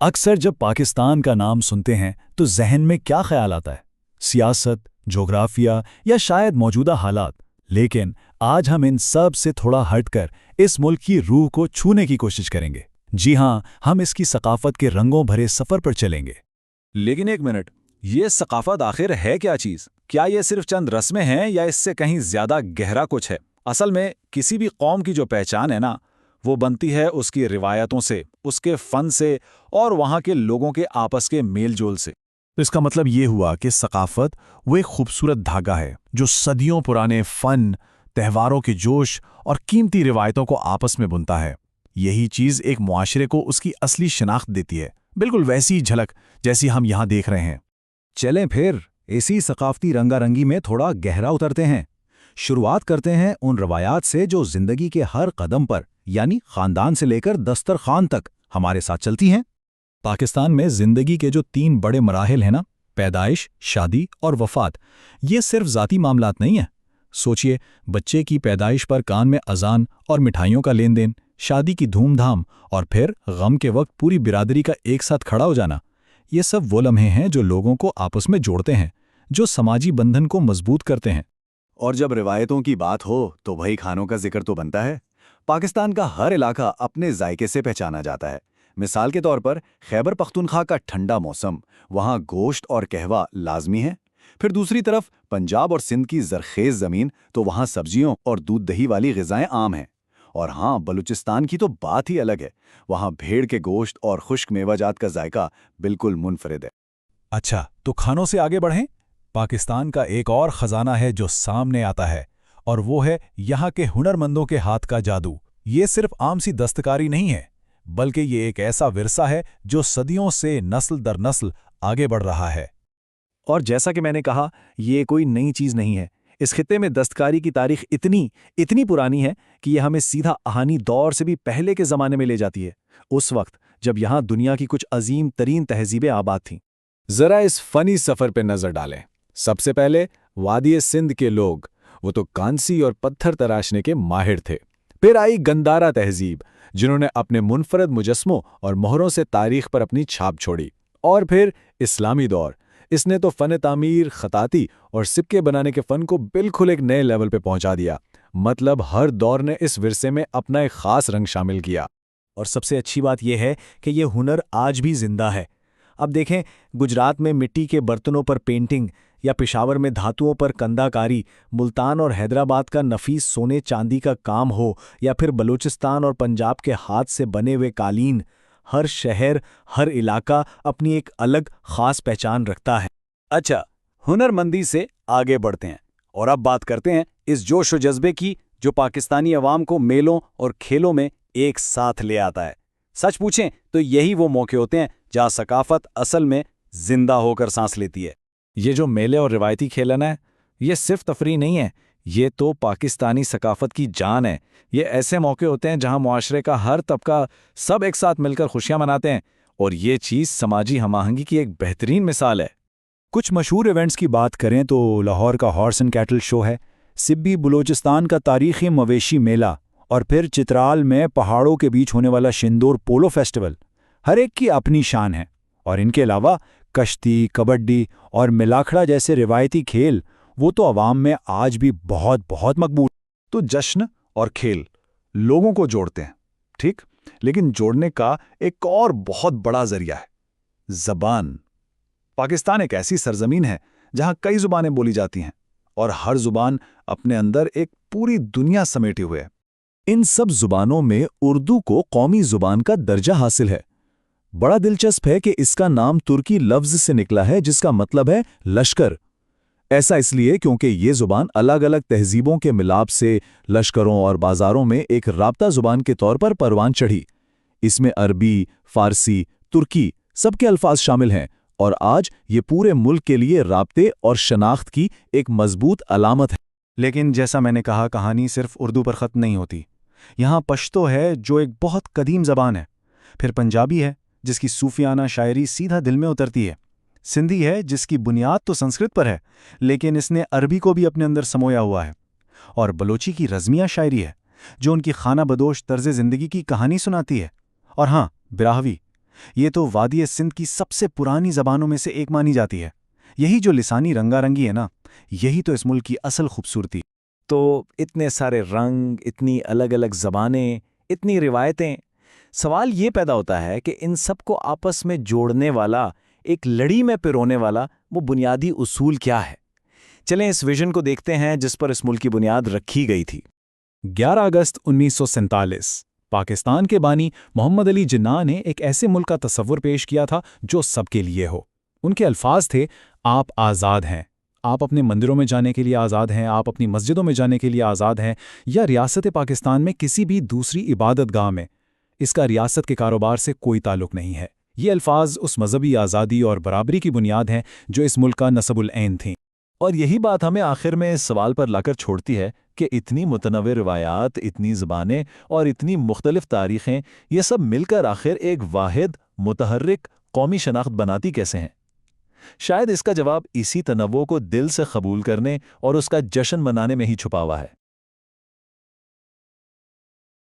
اکثر جب پاکستان کا نام سنتے ہیں تو ذہن میں کیا خیال آتا ہے؟ سیاست، جغرافیہ یا شاید موجودہ حالات؟ لیکن آج ہم ان سب سے تھوڑا ہٹ کر اس ملک کی روح کو چھونے کی کوشش کریں گے۔ جی ہاں، ہم اس کی ثقافت کے رنگوں بھرے سفر پر چلیں گے۔ لیکن ایک منٹ، یہ ثقافت آخر ہے کیا چیز؟ کیا یہ صرف چند رسمیں ہیں یا اس سے کہیں زیادہ گہرا کچھ ہے؟ اصل میں کسی بھی قوم کی جو پہچان ہے نا، وہ بنتی ہے اس کی روایتوں سے، اس کے فن سے اور وہاں کے لوگوں کے آپس کے میل جول سے۔ تو اس کا مطلب یہ ہوا کہ ثقافت وہ ایک خوبصورت دھاگا ہے جو صدیوں پرانے فن، تہواروں کے جوش اور قیمتی روایتوں کو آپس میں بنتا ہے۔ یہی چیز ایک معاشرے کو اس کی اصلی شناخت دیتی ہے، بالکل ویسی جھلک جیسی ہم یہاں دیکھ رہے ہیں۔ چلیں پھر اسی ثقافتی رنگا رنگی میں تھوڑا گہرا اترتے ہیں۔ شروعات کرتے ہیں ان روایات سے جو زندگی کے ہر قدم پر، یعنی خاندان سے لے کر دسترخوان تک ہمارے ساتھ چلتی ہیں۔ پاکستان میں زندگی کے جو 3 بڑے مراحل ہیں نا، پیدائش، شادی اور وفات، یہ صرف ذاتی معاملات نہیں ہیں۔ سوچئے، بچے کی پیدائش پر کان میں اذان اور مٹھائیوں کا لین دین، شادی کی دھوم دھام، اور پھر غم کے وقت پوری برادری کا ایک ساتھ کھڑا ہو جانا۔ یہ سب وہ لمحے ہیں جو لوگوں کو آپس میں جوڑتے ہیں، جو سماجی بندھن کو مضبوط کرتے ہیں۔ اور جب روایتوں کی بات ہو تو وہی کھانوں کا ذکر تو بنتا ہے۔ پاکستان کا ہر علاقہ اپنے ذائقے سے پہچانا جاتا ہے۔ مثال کے طور پر خیبر پختونخوا کا ٹھنڈا موسم، وہاں گوشت اور قہوہ لازمی ہے۔ پھر دوسری طرف پنجاب اور سندھ کی زرخیز زمین، تو وہاں سبزیوں اور دودھ دہی والی غذائیں عام ہیں۔ اور ہاں، بلوچستان کی تو بات ہی الگ ہے، وہاں بھیڑ کے گوشت اور خشک میوہ جات کا ذائقہ بالکل منفرد ہے۔ اچھا، تو کھانوں سے آگے بڑھیں۔ پاکستان کا ایک اور خزانہ ہے جو سامنے آتا ہے، اور وہ ہے یہاں کے ہنرمندوں کے ہاتھ کا جادو۔ یہ صرف عام سی دستکاری نہیں ہے، بلکہ یہ ایک ایسا ورثہ ہے جو صدیوں سے نسل در نسل آگے بڑھ رہا ہے۔ اور جیسا کہ میں نے کہا، یہ کوئی نئی چیز نہیں ہے۔ اس خطے میں دستکاری کی تاریخ اتنی پرانی ہے کہ یہ ہمیں سیدھا آہانی دور سے بھی پہلے کے زمانے میں لے جاتی ہے، اس وقت جب یہاں دنیا کی کچھ عظیم ترین تہذیبیں آباد تھیں۔ ذرا اس فنی سفر پہ نظر ڈالیں۔ سب سے پہلے وادی سندھ کے لوگ، وہ تو کانسی اور پتھر تراشنے کے ماہر تھے۔ پھر آئی گندھارا تہذیب، جنہوں نے اپنے منفرد مجسموں اور مہروں سے تاریخ پر اپنی چھاپ چھوڑی۔ اور پھر اسلامی دور، اس نے تو فن تعمیر، خطاطی اور سکے بنانے کے فن کو بالکل ایک نئے لیول پہ پہنچا دیا۔ مطلب ہر دور نے اس ورثے میں اپنا ایک خاص رنگ شامل کیا۔ اور سب سے اچھی بات یہ ہے کہ یہ ہنر آج بھی زندہ ہے۔ اب دیکھیں، گجرات میں مٹی کے برتنوں پر پینٹنگ، یا پشاور میں دھاتوں پر کندہ کاری، ملتان اور حیدرآباد کا نفیس سونے چاندی کا کام ہو، یا پھر بلوچستان اور پنجاب کے ہاتھ سے بنے ہوئے قالین، ہر شہر، ہر علاقہ اپنی ایک الگ خاص پہچان رکھتا ہے۔ اچھا، ہنرمندی سے آگے بڑھتے ہیں اور اب بات کرتے ہیں اس جوش و جذبے کی جو پاکستانی عوام کو میلوں اور کھیلوں میں ایک ساتھ لے آتا ہے۔ سچ پوچھیں تو یہی وہ موقع ہوتے ہیں جہاں ثقافت اصل میں زندہ ہو کر سانس لیتی ہے۔ یہ جو میلے اور روایتی کھیلن ہے، یہ صرف تفریح نہیں ہے، یہ تو پاکستانی ثقافت کی جان ہے۔ یہ ایسے موقع ہوتے ہیں جہاں معاشرے کا ہر طبقہ سب ایک ساتھ مل کر خوشیاں مناتے ہیں، اور یہ چیز سماجی ہم آہنگی کی ایک بہترین مثال ہے۔ کچھ مشہور ایونٹس کی بات کریں تو لاہور کا ہارس اینڈ کیٹل شو ہے، سبی بلوچستان کا تاریخی مویشی میلہ، اور پھر چترال میں پہاڑوں کے بیچ ہونے والا شندور پولو فیسٹیول۔ ہر ایک کی اپنی شان ہے۔ اور ان کے علاوہ کشتی، کبڈی اور ملاکھڑا جیسے روایتی کھیل، وہ تو عوام میں آج بھی بہت بہت مقبول۔ تو جشن اور کھیل لوگوں کو جوڑتے ہیں، ٹھیک، لیکن جوڑنے کا ایک اور بہت بڑا ذریعہ ہے، زبان۔ پاکستان ایک ایسی سرزمین ہے جہاں کئی زبانیں بولی جاتی ہیں، اور ہر زبان اپنے اندر ایک پوری دنیا سمیٹے ہوئے ہے۔ ان سب زبانوں میں اردو کو قومی زبان کا درجہ حاصل ہے۔ بڑا دلچسپ ہے کہ اس کا نام ترکی لفظ سے نکلا ہے جس کا مطلب ہے لشکر۔ ایسا اس لیے کیونکہ یہ زبان الگ الگ تہذیبوں کے ملاپ سے لشکروں اور بازاروں میں ایک رابطہ زبان کے طور پر پروان چڑھی۔ اس میں عربی، فارسی، ترکی سب کے الفاظ شامل ہیں، اور آج یہ پورے ملک کے لیے رابطے اور شناخت کی ایک مضبوط علامت ہے۔ لیکن جیسا میں نے کہا، کہانی صرف اردو پر ختم نہیں ہوتی۔ یہاں پشتو ہے جو ایک بہت قدیم زبان ہے، پھر پنجابی ہے جس کی صوفیانہ شاعری سیدھا دل میں اترتی ہے، سندھی ہے جس کی بنیاد تو سنسکرت پر ہے لیکن اس نے عربی کو بھی اپنے اندر سمویا ہوا ہے، اور بلوچی کی رزمیہ شاعری ہے جو ان کی خانہ بدوش طرز زندگی کی کہانی سناتی ہے، اور ہاں، براہوی یہ تو وادی سندھ کی سب سے پرانی زبانوں میں سے ایک مانی جاتی ہے۔ یہی جو لسانی رنگا رنگی ہے نا، یہی تو اس ملک کی اصل خوبصورتی۔ تو اتنے سارے رنگ، اتنی الگ الگ زبانیں، اتنی روایتیں، سوال یہ پیدا ہوتا ہے کہ ان سب کو آپس میں جوڑنے والا، ایک لڑی میں پرونے والا وہ بنیادی اصول کیا ہے؟ چلیں اس ویژن کو دیکھتے ہیں جس پر اس ملک کی بنیاد رکھی گئی تھی۔ 11 اگست 1947 پاکستان کے بانی محمد علی جناح نے ایک ایسے ملک کا تصور پیش کیا تھا جو سب کے لیے ہو۔ ان کے الفاظ تھے، آپ آزاد ہیں، آپ اپنے مندروں میں جانے کے لیے آزاد ہیں، آپ اپنی مسجدوں میں جانے کے لیے آزاد ہیں، یا ریاست پاکستان میں کسی بھی دوسری عبادت گاہ میں۔ اس کا ریاست کے کاروبار سے کوئی تعلق نہیں ہے۔ یہ الفاظ اس مذہبی آزادی اور برابری کی بنیاد ہیں جو اس ملک کا نصب العین تھیں۔ اور یہی بات ہمیں آخر میں اس سوال پر لا کر چھوڑتی ہے کہ اتنی متنوع روایات، اتنی زبانیں اور اتنی مختلف تاریخیں، یہ سب مل کر آخر ایک واحد، متحرک قومی شناخت بناتی کیسے ہیں؟ شاید اس کا جواب اسی تنوع کو دل سے قبول کرنے اور اس کا جشن منانے میں ہی چھپا ہوا ہے۔